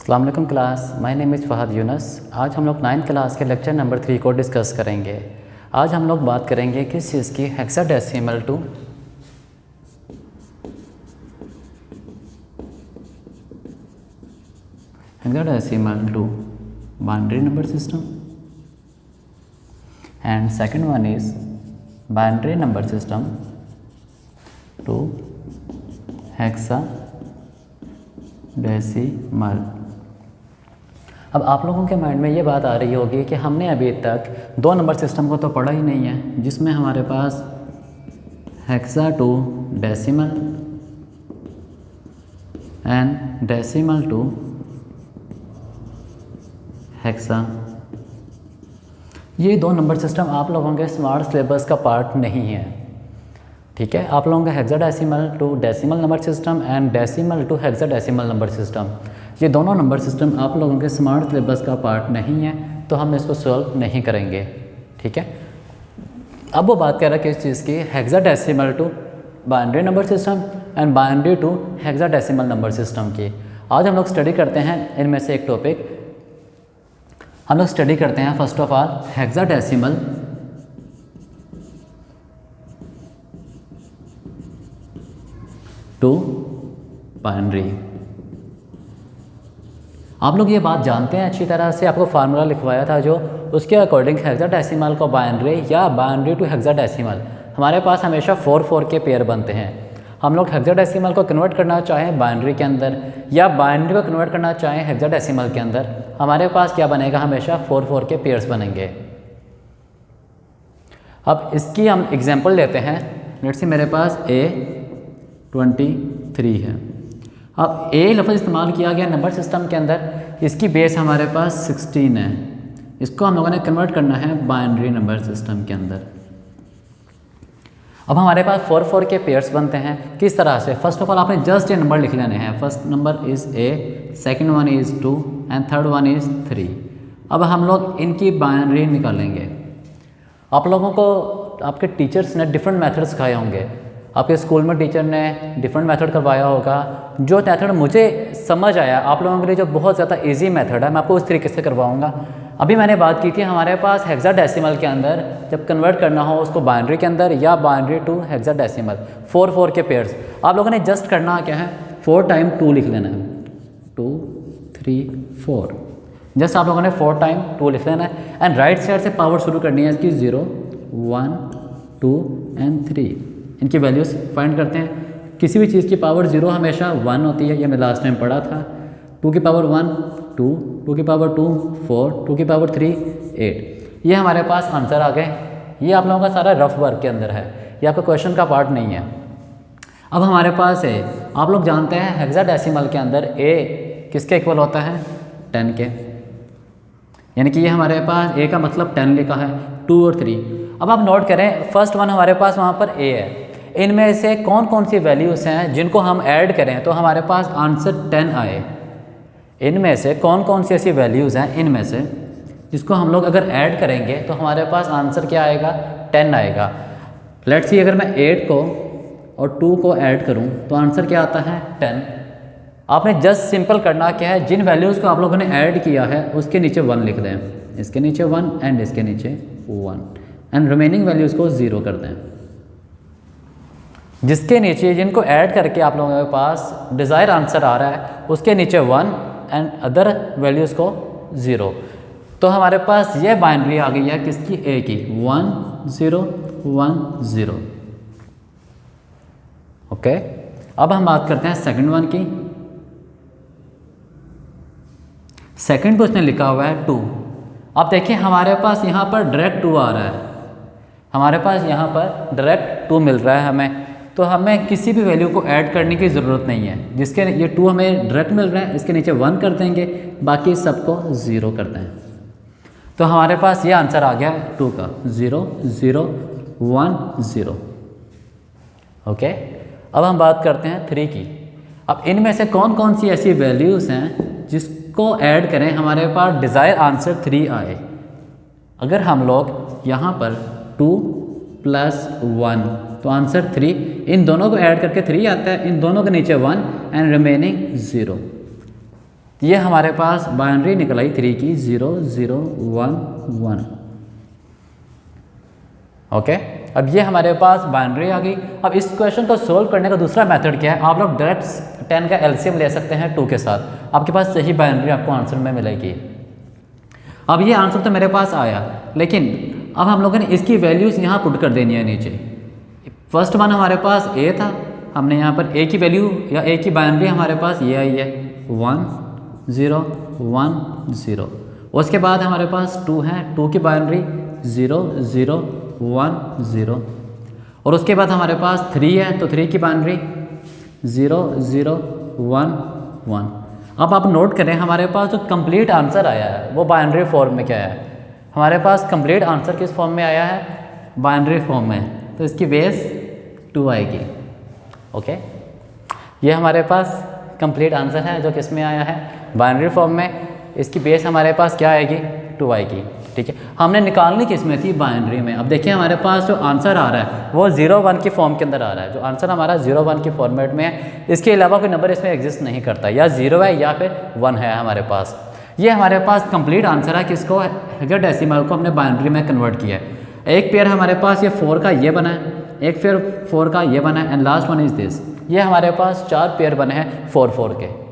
अस्सलाम वालेकुम class, my name is Fahad Younus. आज हम लोग 9th क्लास के लेक्चर नंबर 3 को डिस्कस करेंगे। आज हम लोग बात करेंगे किस चीज़ की, hexadecimal to binary number system and second one is binary number system to hexadecimal. अब आप लोगों के माइंड में ये बात आ रही होगी कि हमने अभी तक 2 नंबर सिस्टम को तो पढ़ा ही नहीं है, जिसमें हमारे पास hexa to decimal and decimal to hexa. ये 2 नंबर सिस्टम आप लोगों के स्मार्ट सिलेबस का पार्ट नहीं है, ठीक है। आप लोगों का hexadecimal to decimal number system and decimal to hexadecimal number system, ये दोनों नंबर सिस्टम आप लोगों के स्मार्ट सिलेबस का पार्ट नहीं है, तो हम इसको सॉल्व नहीं करेंगे, ठीक है। अब वो बात कर रहा है किस चीज़ की, hexadecimal to binary number system and binary to hexadecimal number system की। आज हम लोग स्टडी करते हैं इनमें से एक टॉपिक। हम लोग स्टडी करते हैं first of all hexadecimal to binary. आप लोग ये बात जानते हैं अच्छी तरह से, आपको फार्मूला लिखवाया था जो, उसके अकॉर्डिंग हेक्साडेसिमल को बाइनरी या बाइनरी टू हेक्साडेसिमल हमारे पास हमेशा 4 के पेयर बनते हैं। हम लोग हेक्साडेसिमल को कन्वर्ट करना चाहें बाइनरी के अंदर या बाइनरी को कन्वर्ट करना चाहें हेक्साडेसिमल के अंदर, हमारे पास क्या बनेगा, हमेशा 4 के पेयर्स बनेंगे। अब इसकी हम एग्जाम्पल लेते हैं। लेट्स से मेरे पास A23 है। अब ए लफ्ज़ इस्तेमाल किया गया नंबर सिस्टम के अंदर, इसकी बेस हमारे पास 16 है। इसको हम लोगों ने कन्वर्ट करना है बाइनरी नंबर सिस्टम के अंदर। अब हमारे पास 4 के पेयर्स बनते हैं। किस तरह से, फर्स्ट ऑफ ऑल आपने जस्ट ये नंबर लिख लेने हैं। First number is A, second one is 2 and third one is 3। अब हम लोग इनकी बाइनरी निकालेंगे। आप लोगों को आपके टीचर्स ने डिफरेंट मेथड सिखाए होंगे, आपके स्कूल में टीचर ने डिफरेंट मेथड करवाया होगा। जो मेथड मुझे समझ आया आप लोगों के लिए जो बहुत ज़्यादा इजी मेथड है, मैं आपको उस तरीके से करवाऊंगा। अभी मैंने बात की थी हमारे पास हेक्साडेसिमल के अंदर जब कन्वर्ट करना हो उसको बाइनरी के अंदर या बाइनरी टू हेक्साडेसिमल, 4 के पेयर्स। आप लोगों ने जस्ट करना क्या है, 4 टाइम 2 लिख लेना है, 2 3 4। जस्ट आप लोगों ने 4 टाइम 2 लिख लेना है एंड राइट साइड से पावर शुरू करनी है इसकी, 0 1 2 एंड 3। इनकी वैल्यूज़ फाइंड करते हैं। किसी भी चीज़ की पावर 0 हमेशा 1 होती है, ये मैं लास्ट टाइम पढ़ा था। 2 की पावर 1 2, 2 की पावर 2 4, 2 की पावर 3 8। ये हमारे पास आंसर आ गए। ये आप लोगों का सारा रफ वर्क के अंदर है, ये आपका क्वेश्चन का पार्ट नहीं है। अब हमारे पास है, आप लोग जानते हैं हेक्साडेसिमल के अंदर A किसके इक्वल होता है, 10 के। यानी कि ये हमारे पास A का मतलब 10 लिखा है, 2 और 3। अब आप नोट करें, फर्स्ट वन हमारे पास वहाँ पर A है। इनमें से कौन कौन सी वैल्यूज़ हैं जिनको हम ऐड करें तो हमारे पास आंसर 10 आए। इनमें से कौन कौन सी ऐसी वैल्यूज़ हैं इनमें से जिसको हम लोग अगर ऐड करेंगे तो हमारे पास आंसर क्या आएगा, 10 आएगा। लेट्स सी अगर मैं 8 को और 2 को ऐड करूं तो आंसर क्या आता है, 10। आपने जस्ट सिंपल करना क्या है, जिन वैल्यूज़ को आप लोगों ने ऐड किया है उसके नीचे 1 लिख दें, इसके नीचे 1 एंड इसके नीचे 1 एंड रिमेनिंग वैल्यूज़ को 0 कर दें। जिसके नीचे जिनको ऐड करके आप लोगों के पास डिज़ायर आंसर आ रहा है उसके नीचे 1 एंड अदर वैल्यूज़ को 0। तो हमारे पास ये बाइनरी आ गई है किसकी, A की, 1 0 1 0। ओके। अब हम बात करते हैं सेकंड वन की। सेकंड को उसने लिखा हुआ है 2। अब देखिए हमारे पास यहाँ पर डायरेक्ट 2 आ रहा है, हमारे पास यहाँ पर डायरेक्ट 2 मिल रहा है हमें, तो हमें किसी भी वैल्यू को ऐड करने की ज़रूरत नहीं है। जिसके ये 2 हमें डायरेक्ट मिल रहा है, इसके नीचे 1 कर देंगे, बाकी सबको 0 करते हैं। तो हमारे पास ये आंसर आ गया 2 का, 0 0 1 0। ओके। अब हम बात करते हैं 3 की। अब इनमें से कौन कौन सी ऐसी वैल्यूज़ हैं जिसको ऐड करें हमारे पास डिज़ायर आंसर 3 आए। अगर हम लोग यहाँ पर 2 + 1 तो आंसर 3, इन दोनों को ऐड करके 3 आता है, इन दोनों के नीचे 1 एंड रिमेनिंग 0। तो ये हमारे पास बाइनरी निकल आई 3 की 0 0 1 1। ओके, अब ये हमारे पास बाइनरी आ गई। अब इस क्वेश्चन को सोल्व करने का दूसरा मेथड क्या है, आप लोग डायरेक्ट 10 का एलसीएम ले सकते हैं 2 के साथ, आपके पास सही बाइनरी आपको आंसर में मिलेगी। अब ये आंसर तो मेरे पास आया, लेकिन अब हम लोगों ने इसकी वैल्यूज़ यहाँ पुट कर देनी है नीचे। फर्स्ट वन हमारे पास ए था, हमने यहाँ पर ए की वैल्यू या ए की बाइनरी हमारे पास ये आई है 1 0 1 0। उसके बाद हमारे पास 2 है, 2 की बाइनरी 0 0 1 0। और उसके बाद हमारे पास 3 है, तो 3 की बाइनरी 0 0 1 1। अब आप नोट करें हमारे पास जो कंप्लीट आंसर आया है वो बाइनरी फॉर्म में क्या है, हमारे पास कंप्लीट आंसर किस फॉर्म में आया है, बाइनरी फॉर्म में, तो इसकी बेस 2 आएगी। ओके, ये हमारे पास कंप्लीट आंसर है जो किस में आया है, बाइनरी फॉर्म में। इसकी बेस हमारे पास क्या आएगी, 2 आएगी। ठीक है, हमने निकालनी किस में थी, बाइनरी में। अब देखिए हमारे पास जो आंसर आ रहा है वो 0 1 की फॉर्म के अंदर आ रहा है, जो आंसर हमारा 0 1 की फॉर्मेट में है। इसके अलावा कोई नंबर इसमें एग्जिस्ट नहीं करता, या 0 है या फिर 1 है हमारे पास। ये हमारे पास कंप्लीट आंसर है किसको, हेक्साडेसिमल को हमने बाइनरी में कन्वर्ट किया है। एक पेयर हमारे पास ये 4 का ये बना है, एक पेयर 4 का ये बना है, and last one is this. ये हमारे पास 4 पेयर बने हैं 4 4 के।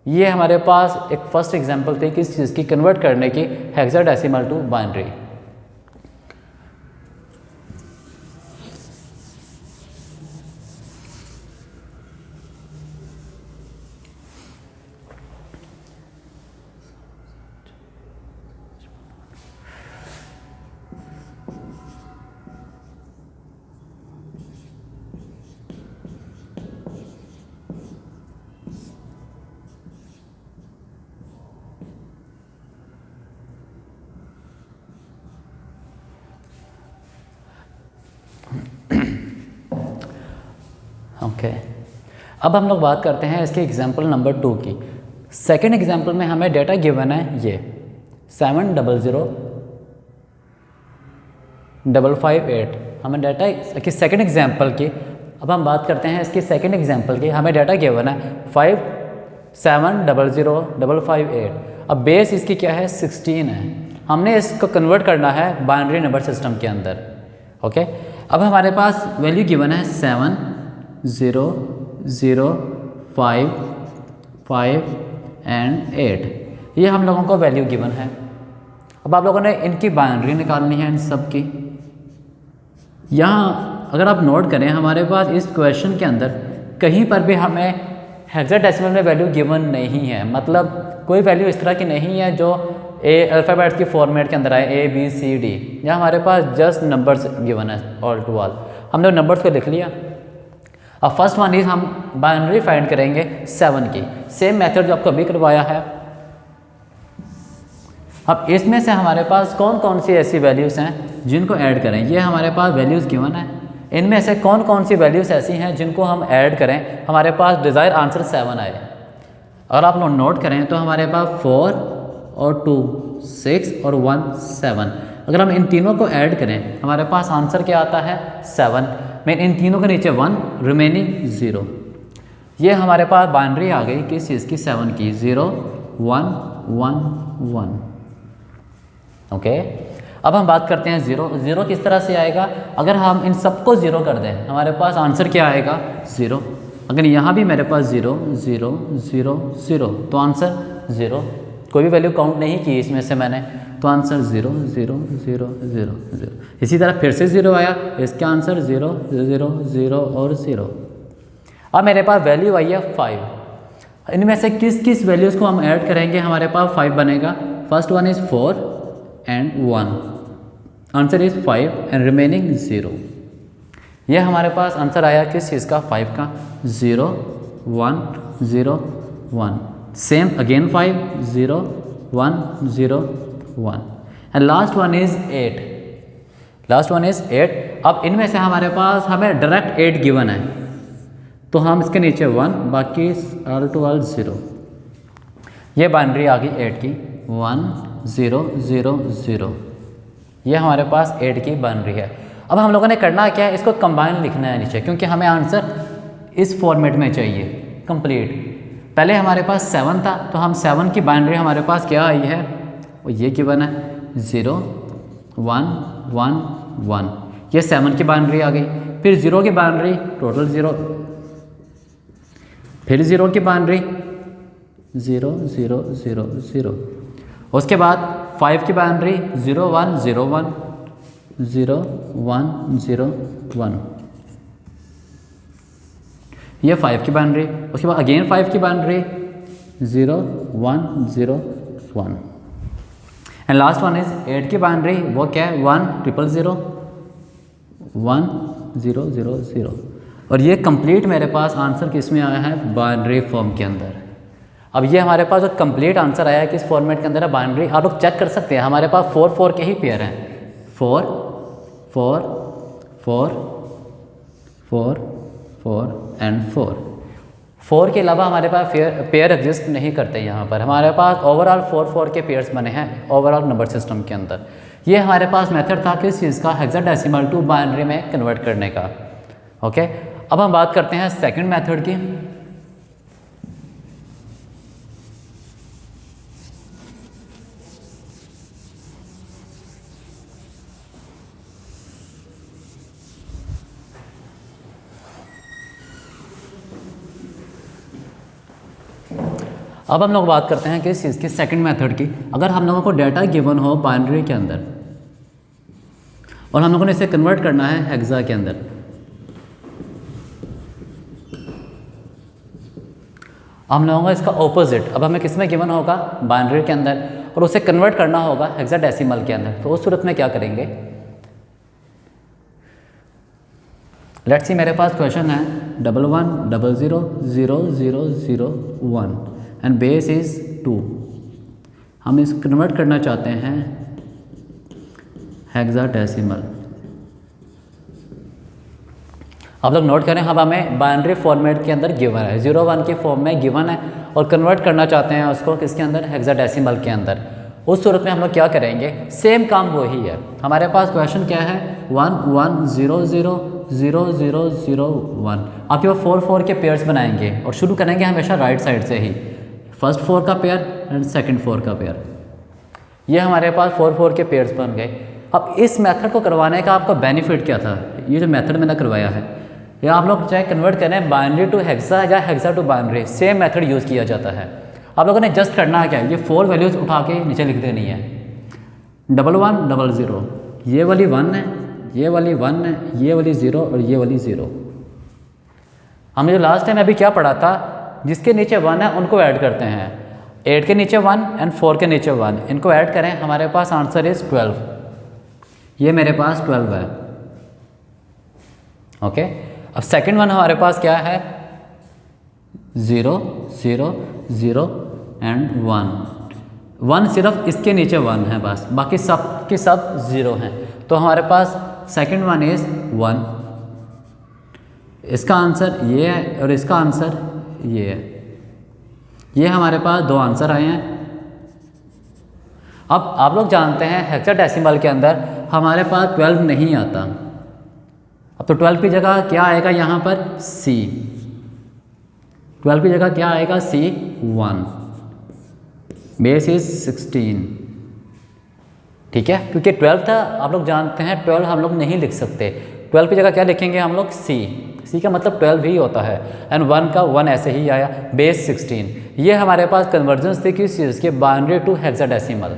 ये हमारे पास एक फर्स्ट एग्जांपल थी किस चीज़ की, कन्वर्ट करने की हेक्साडेसिमल टू बाइनरी। ओके, अब हम लोग बात करते हैं इसके एग्जाम्पल नंबर 2 की। सेकेंड एग्जाम्पल में हमें डेटा गिवन है ये 7005558, हमें डाटा की सेकेंड एग्जाम्पल की। अब हम बात करते हैं इसकी सेकेंड एग्जाम्पल की, हमें डाटा गिवन है 5700558। अब बेस इसकी क्या है, 16 है। हमने इसको कन्वर्ट करना है बाइनरी नंबर सिस्टम के अंदर। ओके, अब हमारे पास वैल्यू गिवन है 7 0 0 5 5 एंड 8। ये हम लोगों को वैल्यू गिवन है। अब आप लोगों ने इनकी बाइनरी निकालनी है इन सब की। यहाँ अगर आप नोट करें हमारे पास इस क्वेश्चन के अंदर कहीं पर भी हमें हेक्साडेसिमल में वैल्यू गिवन नहीं है, मतलब कोई वैल्यू इस तरह की नहीं है जो अल्फ़ाबेट्स की फॉर्मेट के अंदर आए A B C D। यहाँ हमारे पास जस्ट नंबर्स गिवन है ऑल टू ऑल। हमने नंबर्स को लिख लिया। अब फर्स्ट वन इज हम बाइनरी फाइंड करेंगे 7 की, सेम मेथड जो आपको अभी करवाया है। अब इसमें से हमारे पास कौन कौन सी ऐसी वैल्यूज़ हैं जिनको ऐड करें, ये हमारे पास वैल्यूज़ गिवन है। इनमें से कौन कौन सी वैल्यूज़ ऐसी हैं जिनको हम ऐड करें हमारे पास डिज़ायर आंसर 7 आए। और आप लोग नोट करें तो हमारे पास 4 और 2 6 और 1 7। अगर हम इन तीनों को ऐड करें हमारे पास आंसर क्या आता है 7 में, इन तीनों के नीचे 1 रिमेनिंग 0। ये हमारे पास बाइनरी आ गई किस चीज़ की, 7 की, 0 1 1 1। ओके, अब हम बात करते हैं 0। 0 किस तरह से आएगा, अगर हम इन सबको 0 कर दें हमारे पास आंसर क्या आएगा 0। अगर यहाँ भी मेरे पास 0 0 0 0 तो आंसर 0। कोई भी वैल्यू काउंट नहीं की इसमें से मैंने, तो आंसर 0 0 0 0 0। इसी तरह फिर से 0 आया, इसका आंसर 0 0 0 और 0। अब मेरे पास वैल्यू आई है 5। इनमें से किस किस वैल्यूज़ को हम ऐड करेंगे हमारे पास 5 बनेगा। First one is 4 and 1, answer is 5 and remaining 0। ये हमारे पास आंसर आया किस चीज़ का, 5 का, 0 1 0 1। Same again 5 0 1 0 1 and last one is 8। Last one is 8। अब इनमें से हमारे पास हमें डायरेक्ट 8 गिवन है, तो हम इसके नीचे 1, बाकी ऑल टू ऑल 0। ये बाइनरी आ गई 8 की, 1 0 0 0। ये हमारे पास 8 की बाइनरी है। अब हम लोगों ने करना क्या है, इसको कंबाइन लिखना है नीचे, क्योंकि हमें आंसर इस फॉर्मेट में चाहिए कंप्लीट। पहले हमारे पास 7 था, तो हम 7 की बाइनरी हमारे पास क्या आई है, वो ये गिवन है 0 1 1 1, ये 7 की बाइनरी आ गई। फिर 0 की बाइनरी टोटल 0, फिर 0 की बाइनरी 0 0 0 0, उसके बाद 5 की बाइनरी 0 1 0 1 0 1 0 1, ये 5 की बाइनरी। उसके बाद अगेन 5 की binary 0 1 0 1, and last one is 8 की बाइनरी, वो क्या है 1 0 0 1 0 0 0। और ये कंप्लीट मेरे पास आंसर किस में आया है, बाइनरी फॉर्म के अंदर। अब ये हमारे पास जो कंप्लीट आंसर आया है किस फॉर्मेट के अंदर है, बाइनरी। आप लोग चेक कर सकते हैं, हमारे पास 4 4 के ही पेयर हैं, 4 4 4 4 4 एंड 4 के अलावा हमारे पास पेयर एग्जिस्ट नहीं करते। यहाँ पर हमारे पास ओवरऑल 4 4 के पेयर्स बने हैं ओवरऑल नंबर सिस्टम के अंदर। ये हमारे पास मेथड था किस चीज़ का, हेक्साडेसिमल टू बाइनरी में कन्वर्ट करने का। ओके, अब हम बात करते हैं सेकंड मेथड की। अब हम लोग बात करते हैं किस चीज़ की, सेकंड मेथड की। अगर हम लोगों को डाटा गिवन हो बाइनरी के अंदर और हम लोगों ने इसे कन्वर्ट करना है हेक्सा के अंदर, हम लोगों का इसका ऑपोजिट, अब हमें किस में गिवन होगा, बाइनरी के अंदर, और उसे कन्वर्ट करना होगा हेक्साडेसिमल के अंदर। तो उस सूरत में क्या करेंगे, लेट्स सी मेरे पास क्वेश्चन है 1 1 0 0 0 0 0 1 एंड बेस इज़ 2। हम इस कन्वर्ट करना चाहते हैं हेक्साडेसिमल। आप लोग नोट करें, अब हमें बाइनरी फॉर्मेट के अंदर गिवन है, 0 1 के फॉर्म में गिवन है और कन्वर्ट करना चाहते हैं उसको किसके अंदर, हेक्साडेसिमल के अंदर। उस सूरत में हम लोग क्या करेंगे, सेम काम वही है। हमारे पास क्वेश्चन क्या है 1 1 0 0 0 0 0 1। आप ये 4 4 के पेयर्स बनाएंगे और शुरू करेंगे हमेशा राइट साइड से ही, फर्स्ट 4 का पेयर एंड सेकंड 4 का पेयर। ये हमारे पास 4 4 के पेयर्स बन गए। अब इस मेथड को करवाने का आपका बेनिफिट क्या था, ये जो मेथड मैंने करवाया है, या आप लोग चाहे कन्वर्ट करें बाइनरी टू हेक्सा या hexa to binary, same method use किया जाता है। आप लोगों ने जस्ट करना है क्या, ये 4 वैल्यूज़ उठा के नीचे लिख देनी है। 1 1 0 0, ये वाली 1 है, ये वाली 1 है, ये वाली 0 और ये वाली 0। हमने जो लास्ट टाइम अभी क्या पढ़ा था, जिसके नीचे 1 है उनको ऐड करते हैं। 8 के नीचे 1 एंड 4 के नीचे 1, इनको ऐड करें, हमारे पास आंसर इज़ 12। ये मेरे पास 12 है। ओके, अब सेकंड वन हमारे पास क्या है, 0 0 0 एंड 1 सिर्फ इसके नीचे 1 है बस, बाकी सब के सब 0 हैं। तो हमारे पास सेकंड वन इज़ 1। इसका आंसर ये है और इसका आंसर ये है। ये हमारे पास 2 आंसर आए हैं। अब आप लोग जानते हैं हेक्साडेसिमल के अंदर हमारे पास 12 नहीं आता। अब तो 12 की जगह क्या आएगा यहाँ पर, C। 12 की जगह क्या आएगा, C1। Base is 16। ठीक है, क्योंकि 12 था, आप लोग जानते हैं 12 हम लोग नहीं लिख सकते। 12 की जगह क्या लिखेंगे हम लोग, C का मतलब 12 ही होता है, एंड 1 का 1 ऐसे ही आया, बेस 16। ये हमारे पास कन्वर्जेंस थी किस चीज़ के, बाइनरी टू हेक्साडेसिमल।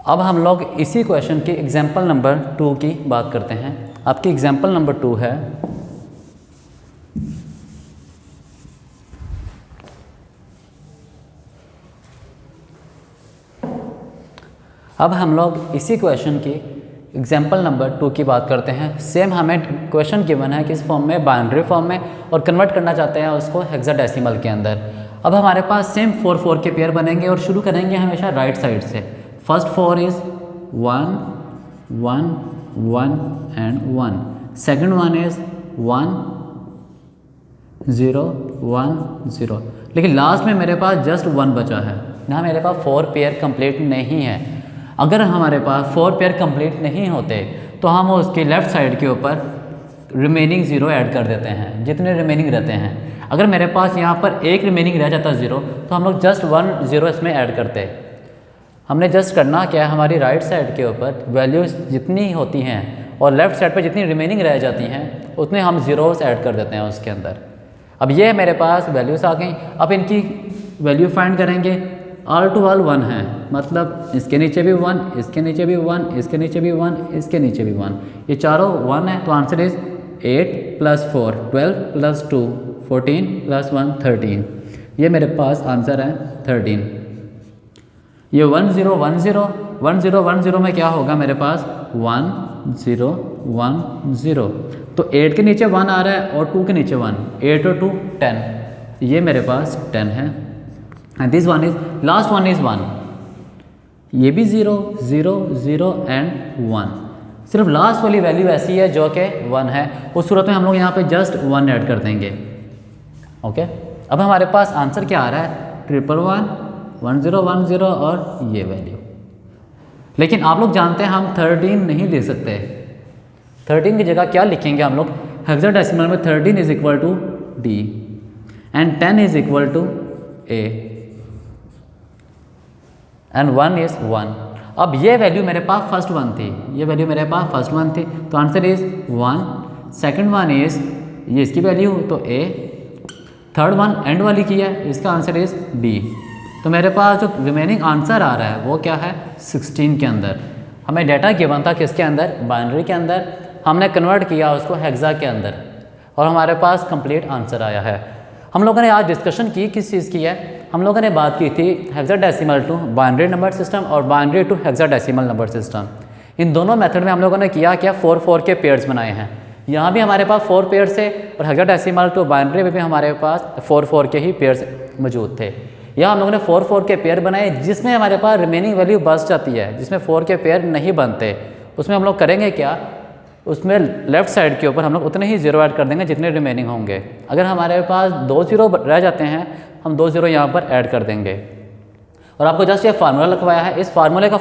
अब हम लोग इसी क्वेश्चन के एग्जाम्पल नंबर 2 की बात करते हैं। आपकी एग्जाम्पल नंबर 2 है, अब हम लोग इसी क्वेश्चन की एग्जाम्पल नंबर 2 की बात करते हैं। सेम हमें क्वेश्चन गिवन है किस फॉर्म में, बाइनरी फॉर्म में, और कन्वर्ट करना चाहते हैं उसको हेक्साडेसिमल के अंदर। अब हमारे पास सेम 4 4 के पेयर बनेंगे और शुरू करेंगे हमेशा राइट साइड से। First 4 is 1 1 1 and 1, second 1 is 1 0 1 0, लेकिन लास्ट में मेरे पास जस्ट 1 बचा है। यहाँ मेरे पास 4 पेयर कंप्लीट नहीं है। अगर हमारे पास 4 पेयर कंप्लीट नहीं होते तो हम उसके लेफ़्ट साइड के ऊपर रिमेनिंग 0 ऐड कर देते हैं, जितने रिमेनिंग रहते हैं। अगर मेरे पास यहाँ पर एक रिमेनिंग रह जाता 0 तो हम लोग जस्ट 1 0 इसमें ऐड करते। हमने जस्ट करना क्या है, हमारी राइट साइड के ऊपर वैल्यूज़ जितनी होती हैं और लेफ़्ट साइड पर जितनी रिमेनिंग रह जाती हैं उतने हम ज़ीरोस ऐड कर देते हैं उसके अंदर। अब ये मेरे पास वैल्यूज़ आ गई। अब इनकी वैल्यू फाइंड करेंगे। ऑल टू ऑल 1 है, मतलब इसके नीचे भी 1, इसके नीचे भी 1, इसके नीचे भी 1, इसके नीचे भी 1, ये चारों 1 है। तो आंसर इज़ 8 + 4 12 + 2 14 + 1 13। ये मेरे पास आंसर है 13। ये 1 0 1 0 1 0 1 0 में क्या होगा मेरे पास 1 0 1 0, तो 8 के नीचे 1 आ रहा है और 2 के नीचे 1, 8 और 2 10, ये मेरे पास 10 है। And this one is last one is 1, ये भी 0 0 0 एंड 1। सिर्फ लास्ट वाली वैल्यू ऐसी है जो कि 1 है। उस सूरत में हम लोग यहाँ पे जस्ट 1 ऐड कर देंगे। ओके, अब हमारे पास आंसर क्या आ रहा है 111 1 0 1 0 और ये वैल्यू। लेकिन आप लोग जानते हैं हम 13 नहीं ले सकते। 13 की जगह क्या लिखेंगे हम लोग, हेक्साडेसिमल में 13 is equal to D and 10 is equal to A and 1 is 1। अब ये वैल्यू मेरे पास फर्स्ट 1 थी, ये वैल्यू मेरे पास फर्स्ट 1 थी, तो आंसर इज 1। सेकंड 1 इज ये इसकी वैल्यू तो A, थर्ड 1 एंड वाली की है, इसका आंसर इज D। तो मेरे पास जो रिमेनिंग आंसर आ रहा है वो क्या है 16 के अंदर। हमें डाटा गिवन था किसके अंदर, बाइनरी के अंदर, हमने कन्वर्ट किया उसको हेक्सा के अंदर और हमारे पास कंप्लीट आंसर आया है। हम लोगों ने आज डिस्कशन की किस चीज़ की है, हम लोगों ने बात की थी hexadecimal to binary number system और binary to hexadecimal number system. इन दोनों मेथड में हम लोगों ने किया क्या 4 4 के पेयर्स बनाए हैं। यहाँ भी हमारे पास 4 पेयर्स थे और हेक्साडेसिमल टू बाइनरी में भी हमारे पास 4 4 के ही पेयर्स मौजूद थे। यहाँ हम लोगों ने 4 4 के पेयर बनाए जिसमें हमारे पास रिमेनिंग वैल्यू बच जाती है, जिसमें 4 के पेयर नहीं बनते। उसमें हम लोग करेंगे क्या, उसमें लेफ़्ट साइड के ऊपर हम लोग उतने ही 0 ऐड कर देंगे जितने रिमेनिंग होंगे। अगर हमारे पास 2 0 रह जाते हैं हम 2 0 यहाँ पर ऐड कर देंगे। और आपको जस्ट ये फार्मूला लिखवाया है, इस फार्मूले का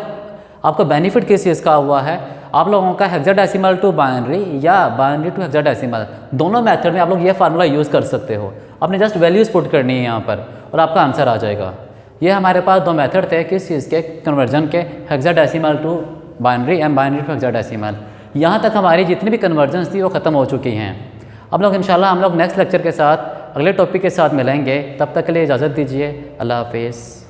आपको बेनिफिट किस चीज़ का हुआ है, आप लोगों का हेक्साडेसिमल टू बाइनरी या बाइनरी टू हेक्साडेसिमल दोनों मेथड में आप लोग ये फार्मूला यूज़ कर सकते हो। आपने जस्ट वैल्यूज़ पुट करनी है यहाँ पर और आपका आंसर आ जाएगा। ये हमारे पास 2 मेथड थे किस चीज़ के, कन्वर्जन के, hexadecimal to binary and binary to hexadecimal. यहाँ तक हमारी जितनी भी कन्वर्जन्स थी वो ख़त्म हो चुकी हैं। अब लोग इंशाल्लाह हम लोग नेक्स्ट लेक्चर के साथ अगले टॉपिक के साथ मिलेंगे। तब तक के लिए इजाज़त दीजिए। अल्लाह हाफिज़।